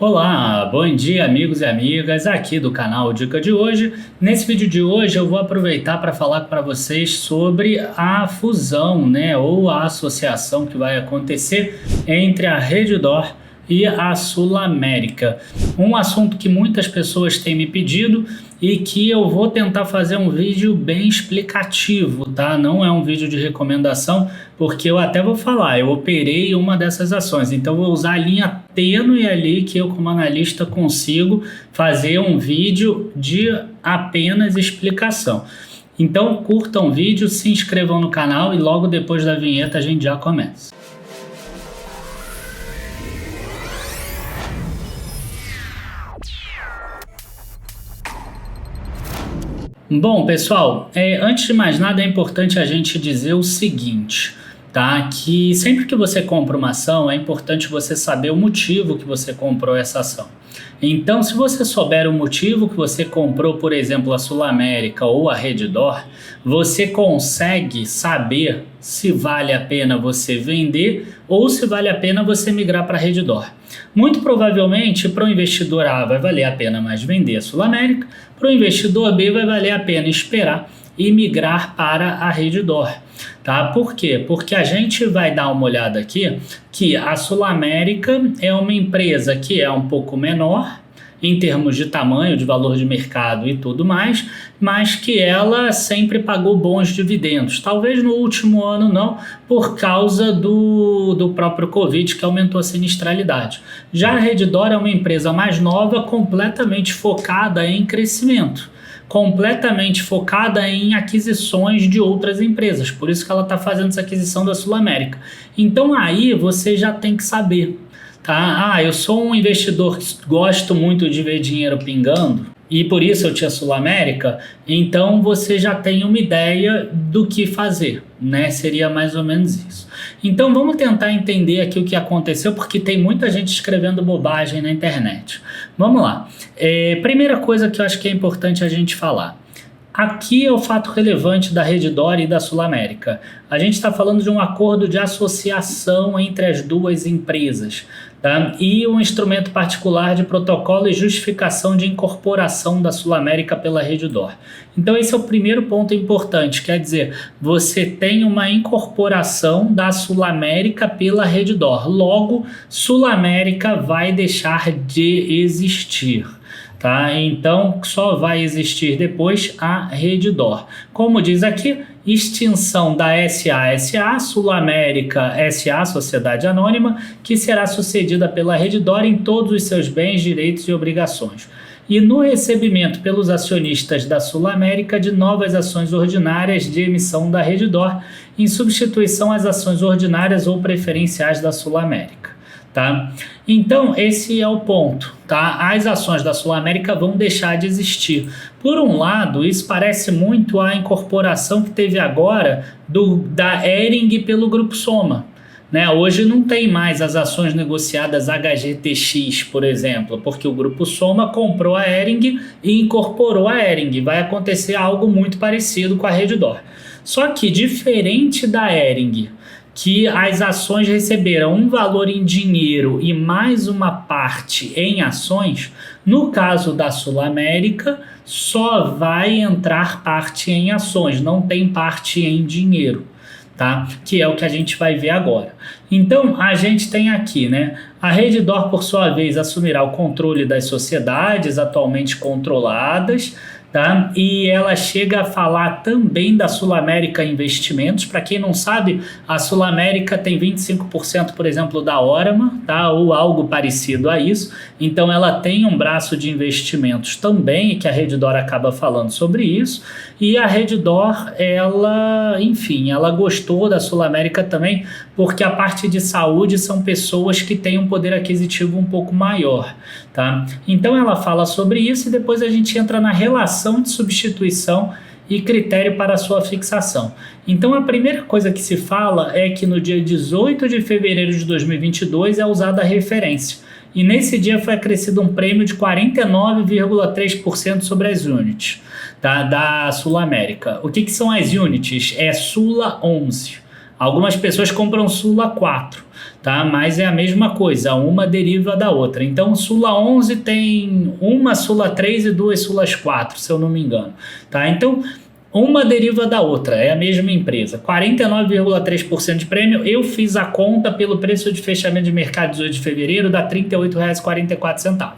Olá, bom dia amigos e amigas aqui do canal Dica de hoje. Nesse vídeo de hoje eu vou aproveitar para falar para vocês sobre a fusão, ou a associação que vai acontecer entre a Redditor e a SulAmérica. Um assunto que muitas pessoas têm me pedido e que eu vou tentar fazer um vídeo bem explicativo, tá? Não é um vídeo de recomendação, porque eu até vou falar, eu operei uma dessas ações, então eu vou usar a linha tênue ali que eu como analista consigo fazer um vídeo de apenas explicação. Então curtam o vídeo, se inscrevam no canal e logo depois da vinheta a gente já começa. Bom, pessoal, antes de mais nada é importante a gente dizer o seguinte, tá? Que sempre que você compra uma ação é importante você saber o motivo que você comprou essa ação. Então, se você souber o motivo que você comprou, por exemplo, a SulAmérica ou a Redditor, você consegue saber se vale a pena você vender ou se vale a pena você migrar para a Redditor. Muito provavelmente, para o investidor A vai valer a pena mais vender a SulAmérica, para o investidor B vai valer a pena esperar e migrar para a Redditor. Tá? Por quê? Porque a gente vai dar uma olhada aqui que a SulAmérica é uma empresa que é um pouco menor em termos de tamanho, de valor de mercado e tudo mais, mas que ela sempre pagou bons dividendos. Talvez no último ano não, por causa do próprio Covid, que aumentou a sinistralidade. Já a Redditor é uma empresa mais nova, completamente focada em crescimento, completamente focada em aquisições de outras empresas. Por isso que ela está fazendo essa aquisição da SulAmérica. Então aí você já tem que saber. Tá? Eu sou um investidor que gosto muito de ver dinheiro pingando e por isso eu tinha SulAmérica, então você já tem uma ideia do que fazer, né? Seria mais ou menos isso. Então vamos tentar entender aqui o que aconteceu, porque tem muita gente escrevendo bobagem na internet. Vamos lá. Primeira coisa que eu acho que é importante a gente falar. Aqui é o fato relevante da Redditor e da SulAmérica. A gente está falando de um acordo de associação entre as duas empresas, tá? E um instrumento particular de protocolo e justificação de incorporação da SulAmérica pela Redditor. Então esse é o primeiro ponto importante, quer dizer, você tem uma incorporação da SulAmérica pela Redditor. Logo, SulAmérica vai deixar de existir. Tá? Então só vai existir depois a Redditor. Como diz aqui, extinção da SA, SulAmérica SA, Sociedade Anônima, que será sucedida pela Redditor em todos os seus bens, direitos e obrigações. E no recebimento pelos acionistas da SulAmérica de novas ações ordinárias de emissão da Redditor, em substituição às ações ordinárias ou preferenciais da SulAmérica. Tá? Então esse é o ponto, tá? As ações da SulAmérica vão deixar de existir. Por um lado, isso parece muito a incorporação que teve agora da Hering pelo Grupo Soma, né? Hoje não tem mais as ações negociadas HGTX, por exemplo, porque o Grupo Soma comprou a Hering e incorporou a Hering. Vai acontecer algo muito parecido com a Redditor. Só que diferente da Hering, que as ações receberam um valor em dinheiro e mais uma parte em ações, no caso da SulAmérica, só vai entrar parte em ações, não tem parte em dinheiro, tá? Que é o que a gente vai ver agora. Então, a gente tem aqui, a Redditor, por sua vez, assumirá o controle das sociedades atualmente controladas, tá? E ela chega a falar também da SulAmérica Investimentos. Para quem não sabe, a SulAmérica tem 25%, por exemplo, da Orama, tá? Ou algo parecido a isso. Então ela tem um braço de investimentos também, que a Redditor acaba falando sobre isso. E a Redditor, ela gostou da SulAmérica também, porque a parte de saúde são pessoas que têm um poder aquisitivo um pouco maior, tá? Então ela fala sobre isso e depois a gente entra na relação de substituição e critério para a sua fixação. Então a primeira coisa que se fala é que no dia 18 de fevereiro de 2022 é usada a referência. E nesse dia foi acrescido um prêmio de 49,3% sobre as units, tá, da SulAmérica. O que são as units? É Sula 11. Algumas pessoas compram Sula 4, tá? Mas é a mesma coisa, uma deriva da outra. Então, Sula 11 tem uma Sula 3 e duas Sulas 4, se eu não me engano, tá? Então, uma deriva da outra, é a mesma empresa. 49,3% de prêmio. Eu fiz a conta pelo preço de fechamento de mercado 18 de fevereiro, dá R$ 38,44.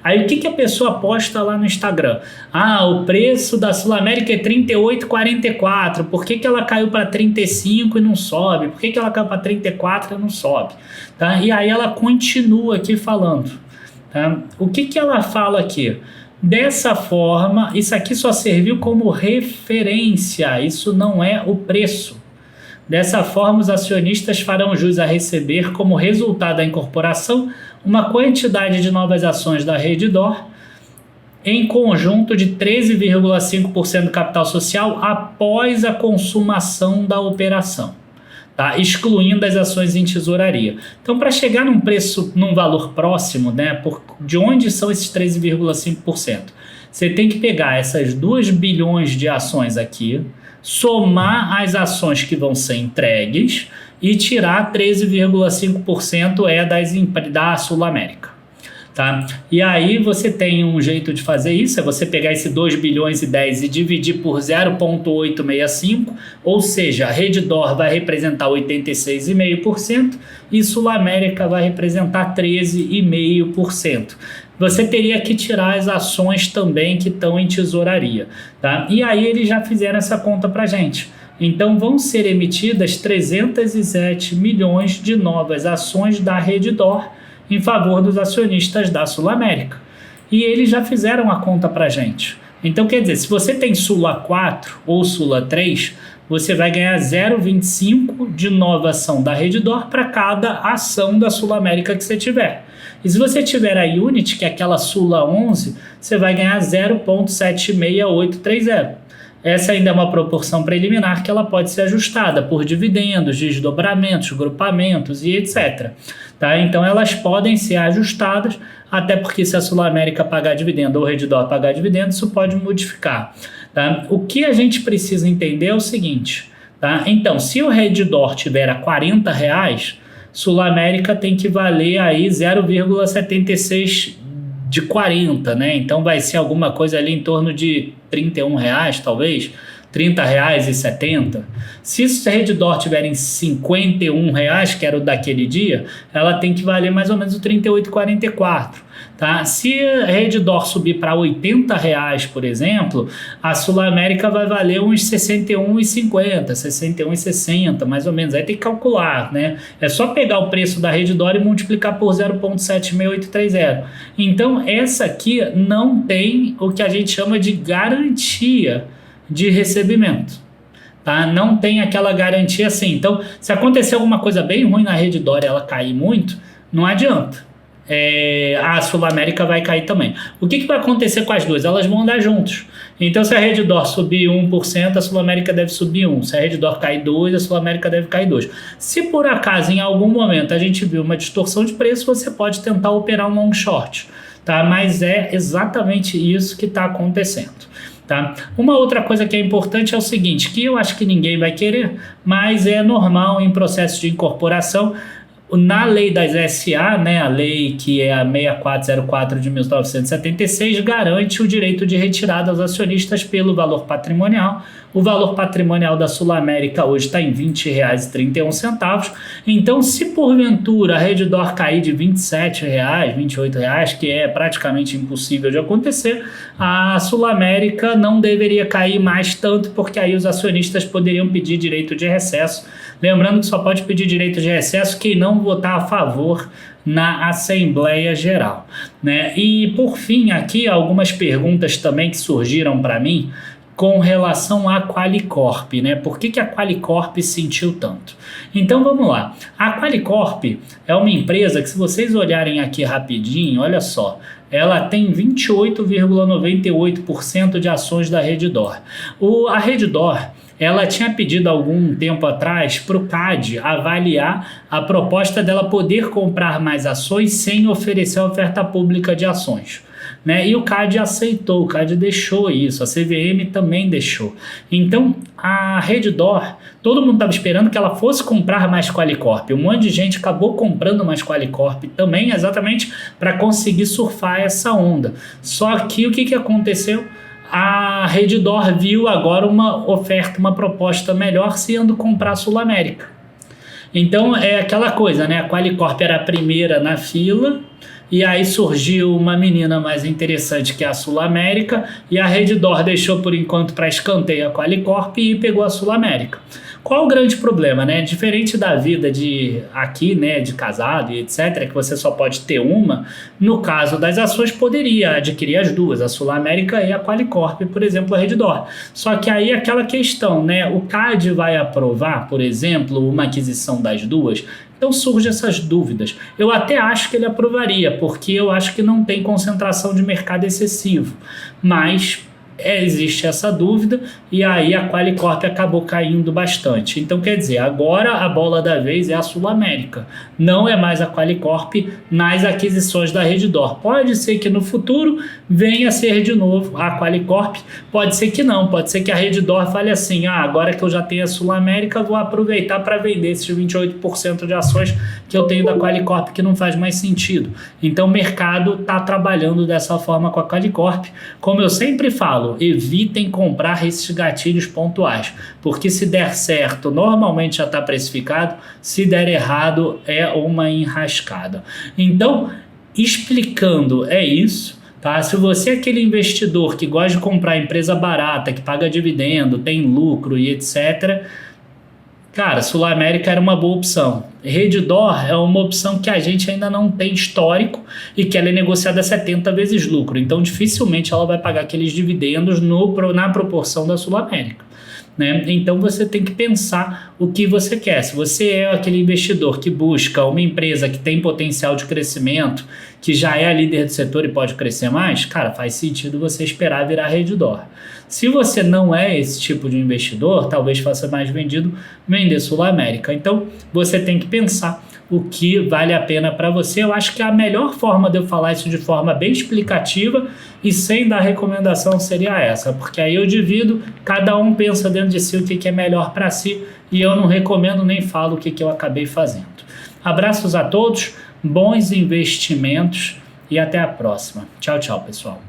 Aí o que a pessoa posta lá no Instagram? O preço da Sul América é R$ 38,44. Por que ela caiu para 35 e não sobe? Por que ela caiu para 34 e não sobe? Tá? E aí ela continua aqui falando. Tá? O que ela fala aqui? Dessa forma, isso aqui só serviu como referência, isso não é o preço. Dessa forma, os acionistas farão jus a receber, como resultado da incorporação, uma quantidade de novas ações da Redditor, em conjunto de 13,5% do capital social após a consumação da operação, tá? Excluindo as ações em tesouraria. Então, para chegar num preço, num valor próximo, né, de onde são esses 13,5%? Você tem que pegar essas 2 bilhões de ações aqui, somar as ações que vão ser entregues e tirar 13,5% da Sul América. Tá? E aí você tem um jeito de fazer isso, é você pegar esse 2 bilhões e 10 e dividir por 0,865, ou seja, a Redditor vai representar 86,5% e Sul América vai representar 13,5%. Você teria que tirar as ações também que estão em tesouraria. Tá? E aí eles já fizeram essa conta para gente. Então vão ser emitidas 307 milhões de novas ações da Redditor em favor dos acionistas da Sul América. E eles já fizeram a conta para a gente. Então, quer dizer, se você tem Sula 4 ou Sula 3, você vai ganhar 0,25 de nova ação da Redditor para cada ação da Sul América que você tiver. E se você tiver a Unity, que é aquela Sula 11, você vai ganhar 0,76830. Essa ainda é uma proporção preliminar que ela pode ser ajustada por dividendos, desdobramentos, grupamentos e etc. Tá? Então elas podem ser ajustadas, até porque se a Sul América pagar dividendo ou o Redditor pagar dividendo, isso pode modificar. Tá? O que a gente precisa entender é o seguinte. Tá? Então, se o Redditor tiver a R$40, Sul América tem que valer aí 0,76 de 40, né? Então vai ser alguma coisa ali em torno de R$31, talvez, R$30,70. Se a Redditor tiver em R$51, que era o daquele dia, ela tem que valer mais ou menos o R$38,44. Tá? Se a Redditor subir para R$80, por exemplo, a Sul América vai valer uns R$61,50, R$61,60, mais ou menos. Aí tem que calcular, né? É só pegar o preço da Redditor e multiplicar por 0,76830. Então, essa aqui não tem o que a gente chama de garantia de recebimento. Tá? Não tem aquela garantia assim. Então, se acontecer alguma coisa bem ruim na Redditor e ela cair muito, não adianta. A Sul América vai cair também. O que vai acontecer com as duas? Elas vão andar juntos. Então, se a Redditor subir 1%, a Sul América deve subir 1%. Se a Redditor cair 2%, a Sul América deve cair 2%. Se por acaso, em algum momento, a gente viu uma distorção de preço, você pode tentar operar um long short. Tá? Mas é exatamente isso que está acontecendo. Tá? Uma outra coisa que é importante é o seguinte, que eu acho que ninguém vai querer, mas é normal em processo de incorporação. Na lei das SA, né, a lei que é a 6404 de 1976, garante o direito de retirada aos acionistas pelo valor patrimonial. O valor patrimonial da Sul América hoje está em R$20,31. Então, se porventura a Redditor cair de R$27, R$28, que é praticamente impossível de acontecer, a Sul América não deveria cair mais tanto, porque aí os acionistas poderiam pedir direito de recesso. Lembrando que só pode pedir direito de recesso quem não votar a favor na Assembleia Geral, né? E por fim, aqui algumas perguntas também que surgiram para mim com relação à Qualicorp, né? Por que a Qualicorp sentiu tanto? Então vamos lá. A Qualicorp é uma empresa que, se vocês olharem aqui rapidinho, olha só, ela tem 28,98% de ações da Redditor. A Redditor, ela tinha pedido algum tempo atrás para o CAD avaliar a proposta dela poder comprar mais ações sem oferecer oferta pública de ações. Né? E o CAD aceitou, o CAD deixou isso, a CVM também deixou. Então, a Redditor Todo mundo estava esperando que ela fosse comprar mais Qualicorp. Um monte de gente acabou comprando mais Qualicorp também, exatamente para conseguir surfar essa onda. Só que o que aconteceu? A Redditor viu agora uma oferta, uma proposta melhor sendo comprar a Sul América. Então é aquela coisa, né? A Qualicorp era a primeira na fila, e aí surgiu uma menina mais interessante que é a Sul América, e a Redditor deixou por enquanto para escanteio a Qualicorp e pegou a Sul América. Qual o grande problema, né? Diferente da vida de aqui, né, de casado e etc, que você só pode ter uma, no caso das ações poderia adquirir as duas, a Sul América e a Qualicorp, por exemplo, a Redditor. Só que aí aquela questão, né, o CAD vai aprovar, por exemplo, uma aquisição das duas? Então surgem essas dúvidas. Eu até acho que ele aprovaria, porque eu acho que não tem concentração de mercado excessivo, mas existe essa dúvida, e aí a Qualicorp acabou caindo bastante. Então quer dizer, agora a bola da vez é a Sul América, não é mais a Qualicorp nas aquisições da Redditor. Pode ser que no futuro venha a ser de novo a Qualicorp, pode ser que não, pode ser que a Redditor fale assim, agora que eu já tenho a Sul América, vou aproveitar para vender esses 28% de ações que eu tenho da Qualicorp, que não faz mais sentido. Então o mercado está trabalhando dessa forma com a Qualicorp. Como eu sempre falo, evitem comprar esses gatilhos pontuais, porque se der certo, normalmente já está precificado, se der errado, é uma enrascada. Então, explicando, é isso. Tá? Se você é aquele investidor que gosta de comprar empresa barata, que paga dividendo, tem lucro e etc., cara, Sul América era uma boa opção. Redditor é uma opção que a gente ainda não tem histórico e que ela é negociada a 70 vezes lucro. Então, dificilmente ela vai pagar aqueles dividendos na proporção da Sul América, né? Então, você tem que pensar o que você quer. Se você é aquele investidor que busca uma empresa que tem potencial de crescimento, que já é a líder do setor e pode crescer mais, cara, faz sentido você esperar virar Redditor. Se você não é esse tipo de investidor, talvez faça mais vender Sul América. Então, você tem que pensar o que vale a pena para você. Eu acho que a melhor forma de eu falar isso de forma bem explicativa e sem dar recomendação seria essa, porque aí eu divido, cada um pensa dentro de si o que é melhor para si, e eu não recomendo nem falo o que eu acabei fazendo. Abraços a todos, bons investimentos e até a próxima. Tchau, tchau, pessoal.